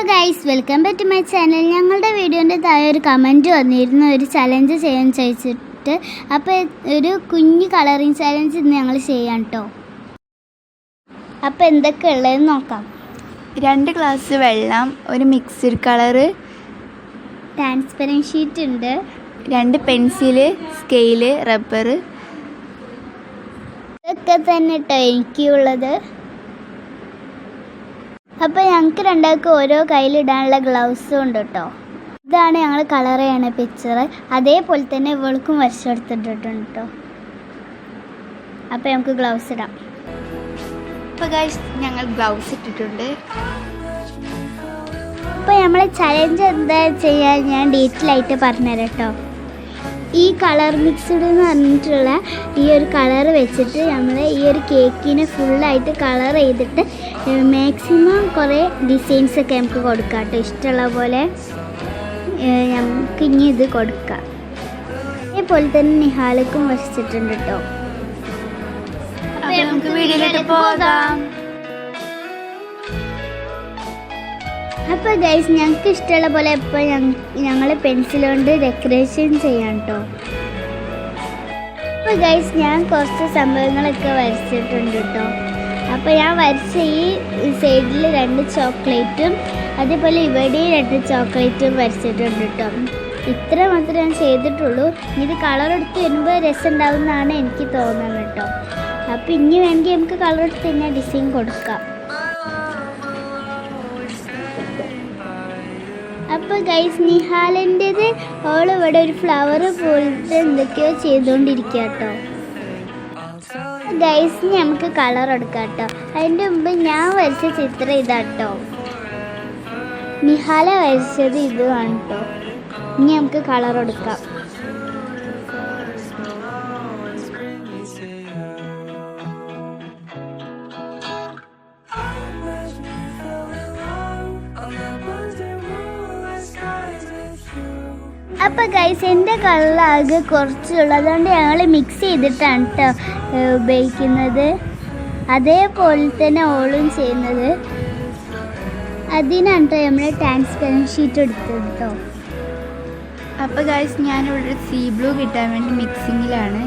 Guys welcome back to my channel. ഞങ്ങളുടെ വീഡിയോൻ്റെ താഴെ ഒരു കമൻറ്റ് വന്നിരുന്നു ഒരു ചലഞ്ച് ചെയ്യാൻ ചോദിച്ചിട്ട്. അപ്പോൾ ഒരു കുഞ്ഞ് കളറിങ് ചലഞ്ച് ഇന്ന് ഞങ്ങൾ ചെയ്യാം കേട്ടോ. അപ്പോൾ എന്തൊക്കെ ഉള്ളതെന്ന് നോക്കാം. 2 ഗ്ലാസ് വെള്ളം, ഒരു മിക്സ്ഡ് കളറ്, ട്രാൻസ്പെറൻറ്റ് ഷീറ്റ് ഉണ്ട്, 2 പെൻസില്, സ്കെയില്, റബ്ബർ. ഇതൊക്കെ തന്നെ കേട്ടോ എനിക്കുള്ളത്. അപ്പോൾ ഞങ്ങൾക്ക് രണ്ടാൾക്ക് ഓരോ കയ്യിലിടാനുള്ള ഗ്ലൗസും ഉണ്ട് കേട്ടോ. ഇതാണ് ഞങ്ങൾ കളർ ചെയ്യണ പിക്ചർ. അതേപോലെ തന്നെ ഇവൾക്കും വരച്ചെടുത്തിട്ടുണ്ട് കേട്ടോ. അപ്പോൾ നമുക്ക് ഗ്ലൗസ് ഇടാം. അപ്പോൾ ഗൈസ് ഞങ്ങൾ ഗ്ലൗസ് ഇട്ടിട്ടുണ്ട്. അപ്പോൾ നമ്മൾ ചലഞ്ച് എന്താ ചെയ്യാൻ ഞാൻ ഡീറ്റെയിൽ ആയിട്ട് പറഞ്ഞുതരാം കേട്ടോ. ഈ കളർ മിക്സ്ഡ് എന്ന് പറഞ്ഞിട്ടുള്ള ഈ ഒരു കളർ വെച്ചിട്ട് നമ്മൾ ഈ ഒരു കേക്കിനെ ഫുള്ളായിട്ട് കളർ ചെയ്തിട്ട് മാക്സിമം കുറേ ഡിസൈൻസൊക്കെ നമുക്ക് കൊടുക്കാം കേട്ടോ. ഇഷ്ടമുള്ള പോലെ നമുക്ക് ഇനി ഇത് കൊടുക്കാം. അതേപോലെ തന്നെ നിഹാലക്കും വരച്ചിട്ടുണ്ട് കേട്ടോ. അപ്പോൾ നമുക്ക് വീഡിയോയിലോട്ട് പോകാം. അപ്പോൾ ഗൈസ് ഞങ്ങൾക്ക് ഇഷ്ടമുള്ള പോലെ ഇപ്പോൾ ഞങ്ങൾ പെൻസിൽ കൊണ്ട് ഡെക്കറേഷൻ ചെയ്യാം കേട്ടോ. അപ്പോൾ ഗൈസ് ഞാൻ കുറച്ച് സംഭവങ്ങളൊക്കെ വരച്ചിട്ടുണ്ട് കേട്ടോ. അപ്പോൾ ഞാൻ വരച്ച ഈ സൈഡിൽ 2 ചോക്ലേറ്റും അതേപോലെ ഇവിടെയും 2 ചോക്ലേറ്റും വരച്ചിട്ടുണ്ട് കേട്ടോ. ഇത്ര മാത്രമേ ഞാൻ ചെയ്തിട്ടുള്ളൂ. ഇത് കളർ എടുത്ത് വരുമ്പോൾ രസം ഉണ്ടാവുമെന്നാണ് എനിക്ക് തോന്നുന്നത് കേട്ടോ. അപ്പോൾ ഇനി വേണമെങ്കിൽ നമുക്ക് കളർ എടുത്ത് തന്നെ ഡിസൈൻ കൊടുക്കാം. അപ്പോൾ ഗൈസ് നിഹാലിൻ്റെത് ഇവിടെ ഒരു ഫ്ലവർ പോലത്തെ എന്തൊക്കെയോ ചെയ്തുകൊണ്ടിരിക്കുക കേട്ടോ. ഗൈസ് നമുക്ക് കളർ എടുക്കാം കേട്ടോ. അതിൻ്റെ മുമ്പ് ഞാൻ വരച്ച ചിത്രം ഇതാട്ടോ. നിഹാല വരച്ചത് ഇതുമാണ് കേട്ടോ. ഇനി നമുക്ക് കളർ എടുക്കാം. അപ്പോൾ ഗൈസ് എൻ്റെ കളറാകെ കുറച്ചുള്ളതുകൊണ്ട് ഞങ്ങൾ മിക്സ് ചെയ്തിട്ടാണ് കേട്ടോ ഉപയോഗിക്കുന്നത്. അതേപോലെ തന്നെ ഓളും ചെയ്യുന്നത്. അതിനാണ് കേട്ടോ നമ്മൾ ട്രാൻസ്പെറൻറ്റ് ഷീറ്റ് എടുത്തത് കേട്ടോ. അപ്പോൾ ഗൈസ് ഞാനിവിടെ സീ ബ്ലൂ കിട്ടാൻ വേണ്ടി മിക്സിങ്ങിലാണ്.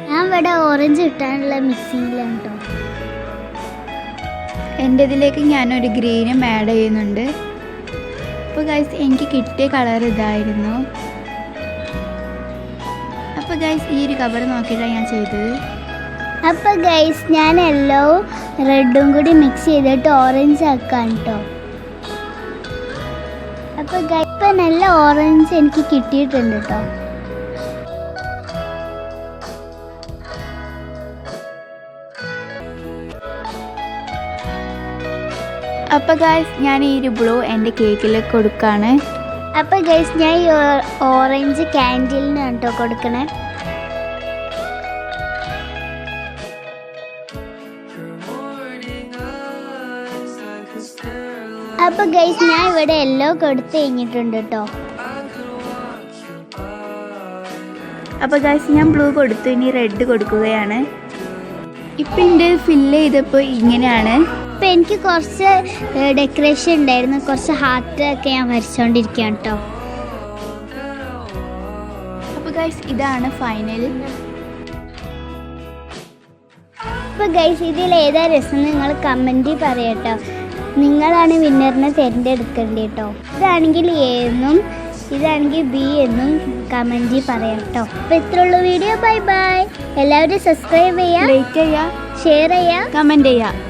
ഞാൻ ഇവിടെ ഓറഞ്ച് കിട്ടാനുള്ള മിക്സിങ്ങിലാണ് കേട്ടോ. എൻ്റെ ഇതിലേക്ക് ഞാനൊരു ഗ്രീനും ആഡ് ചെയ്യുന്നുണ്ട്. അപ്പോൾ ഗൈസ് എനിക്ക് കിട്ടിയ കളർ ഇതായിരുന്നു. അപ്പോൾ ഗൈസ് ഈ ഒരു കവർ നോക്കിയിട്ടാണ് ഞാൻ ചെയ്തത്. അപ്പോൾ ഗൈസ് ഞാൻ യെല്ലോ റെഡും കൂടി മിക്സ് ചെയ്തിട്ട് ഓറഞ്ച് ആക്കാം കേട്ടോ. അപ്പോൾ ഗൈസ് ഇപ്പം നല്ല ഓറഞ്ച് എനിക്ക് കിട്ടിയിട്ടുണ്ട് കേട്ടോ. അപ്പോൾ ഗൈസ് ഞാൻ ഈ ഒരു ബ്ലൂ എൻ്റെ കേക്കിൽ കൊടുക്കുകയാണ്. അപ്പോൾ ഗൈസ് ഞാൻ ഈ ഓറഞ്ച് ക്യാൻഡിലിന് കേട്ടോ കൊടുക്കണേ. അപ്പോൾ ഗൈസ് ഞാൻ ഇവിടെ യെല്ലോ കൊടുത്ത് കഴിഞ്ഞിട്ടുണ്ട് കേട്ടോ. അപ്പോൾ ഗൈസ് ഞാൻ ബ്ലൂ കൊടുത്തു, ഇനി റെഡ് കൊടുക്കുകയാണ്. ഇപ്പം എൻ്റെ ഫില്ല് ചെയ്തപ്പോൾ ഇങ്ങനെയാണ്. അപ്പോൾ എനിക്ക് കുറച്ച് ഡെക്കറേഷൻ ഉണ്ടായിരുന്നു. കുറച്ച് ഹാർട്ടൊക്കെ ഞാൻ വരച്ചുകൊണ്ടിരിക്കുകയാണ് കേട്ടോ. അപ്പോൾ ഗൈസ് ഇതാണ് ഫൈനൽ. അപ്പോൾ ഗൈസ് ഇതിൽ ഏതാ രസം നിങ്ങൾ കമൻറ്റിൽ പറയട്ടോ. നിങ്ങളാണ് വിന്നറിനെ തിരഞ്ഞെടുക്കേണ്ടത് കേട്ടോ. ഇതാണെങ്കിൽ എ എന്നും ഇതാണെങ്കിൽ ബി എന്നും കമൻറ്റിൽ പറയാം കേട്ടോ. അപ്പോൾ ഇത്രയുള്ള വീഡിയോ. Bye bye. എല്ലാവരും സബ്സ്ക്രൈബ് ചെയ്യുക, ലൈക്ക് ചെയ്യുക, ഷെയർ ചെയ്യുക, കമൻറ്റ് ചെയ്യുക.